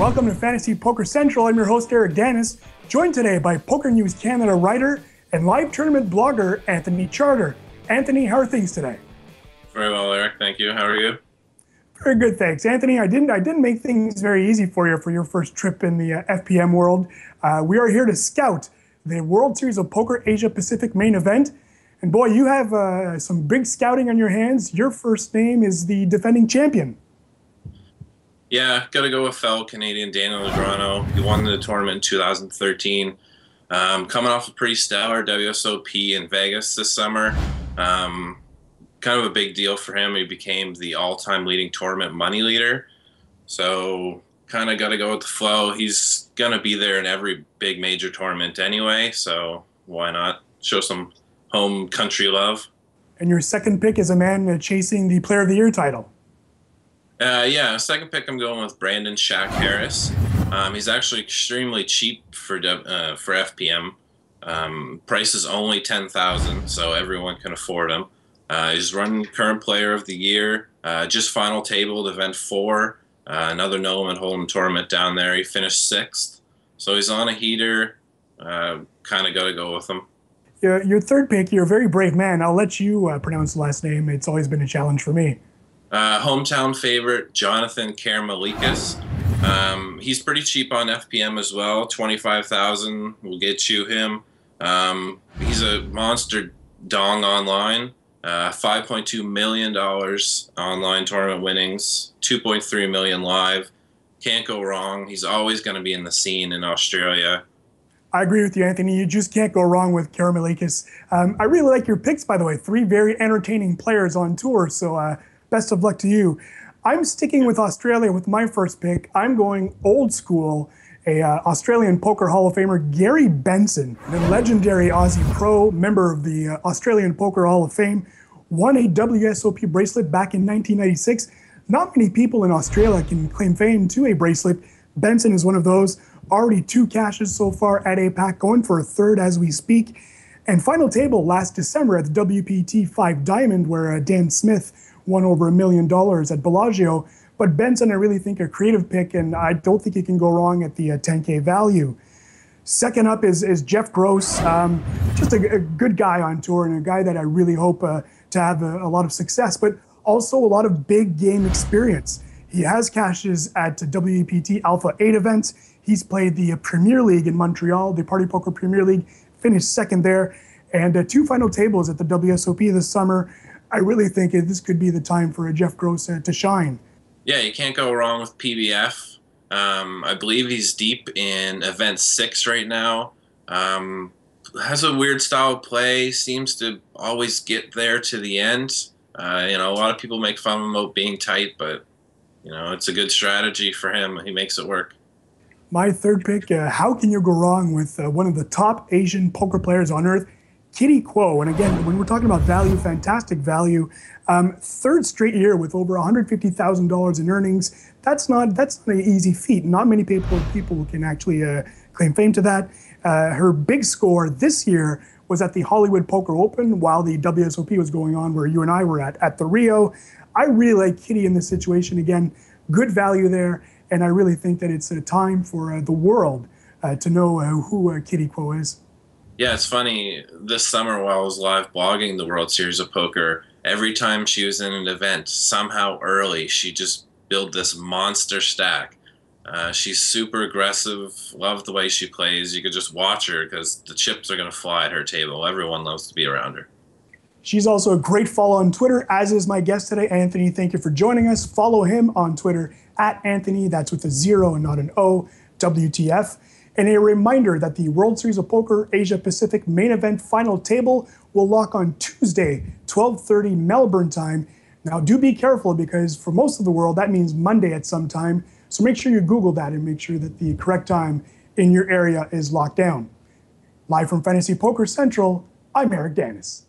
Welcome to Fantasy Poker Central. I'm your host, Eric Danis, joined today by PokerNews Canada writer and live tournament blogger, Anthony Charter. Anthony, how are things today? Very well, Eric. Thank you. How are you? Very good, thanks. Anthony, I didn't make things very easy for your first trip in the FPM world. We are here to scout the World Series of Poker Asia-Pacific main event. And boy, you have some big scouting on your hands. Your first name is the defending champion. Yeah, got to go with fellow Canadian Daniel Negreanu. He won the tournament in 2013. Coming off a pretty stellar WSOP in Vegas this summer. Kind of a big deal for him. He became the all-time leading tournament money leader. So kind of got to go with the flow. He's going to be there in every big major tournament anyway, so why not show some home country love? And your second pick is a man chasing the Player of the Year title. Second pick I'm going with Brandon Schack-Harris. He's actually extremely cheap for FPM. Price is only $10,000, so everyone can afford him. He's running current Player of the Year. Just final tabled event 4. Another Nolan Hold'em tournament down there. He finished 6th, so he's on a heater. Kind of got to go with him. Your third pick, you're a very brave man. I'll let you pronounce the last name. It's always been a challenge for me. Hometown favorite, Jonathan Karamalikis. He's pretty cheap on FPM as well. $25,000 will get you him. He's a monster dong online. $5.2 million online tournament winnings. $2.3 million live. Can't go wrong. He's always going to be in the scene in Australia. I agree with you, Anthony. You just can't go wrong with Karamalikis. I really like your picks, by the way. 3 very entertaining players on tour, so best of luck to you. I'm sticking with Australia with my first pick. I'm going old school, Australian Poker Hall of Famer Gary Benson, the legendary Aussie pro, member of the Australian Poker Hall of Fame, won a WSOP bracelet back in 1996. Not many people in Australia can claim fame to a bracelet. Benson is one of those. Already 2 cashes so far at APAC, going for a third as we speak. And final table last December at the WPT 5 Diamond, where Dan Smith won over $1 million at Bellagio. But Benson, I really think a creative pick, and I don't think he can go wrong at the 10K value. Second up is Jeff Gross, just a good guy on tour and a guy that I really hope to have a lot of success, but also a lot of big game experience. He has cashes at WPT Alpha 8 events. He's played the Premier League in Montreal, the Party Poker Premier League, finished second there, and 2 final tables at the WSOP this summer. I really think this could be the time for Jeff Gross to shine. Yeah, you can't go wrong with PBF. I believe he's deep in event 6 right now. Has a weird style of play, seems to always get there to the end. A lot of people make fun of him about being tight, but it's a good strategy for him. He makes it work. My third pick, how can you go wrong with one of the top Asian poker players on earth, Kitty Kuo? And again, when we're talking about value, fantastic value. Third straight year with over $150,000 in earnings. That's not an easy feat. Not many people can actually claim fame to that. Her big score this year was at the Hollywood Poker Open while the WSOP was going on, where you and I were at the Rio. I really like Kitty in this situation. Again, good value there. And I really think that it's a time for the world to know who Kitty Kuo is. Yeah, it's funny. This summer while I was live blogging the World Series of Poker, every time she was in an event, somehow early, she just built this monster stack. She's super aggressive. Love the way she plays. You could just watch her because the chips are going to fly at her table. Everyone loves to be around her. She's also a great follow on Twitter, as is my guest today, Anthony. Thank you for joining us. Follow him on Twitter at Anthony. That's with a 0 and not an O, WTF. And a reminder that the World Series of Poker Asia-Pacific main event final table will lock on Tuesday, 12:30 Melbourne time. Now, do be careful because for most of the world, that means Monday at some time. So make sure you Google that and make sure that the correct time in your area is locked down. Live from Fantasy Poker Central, I'm Eric Danis.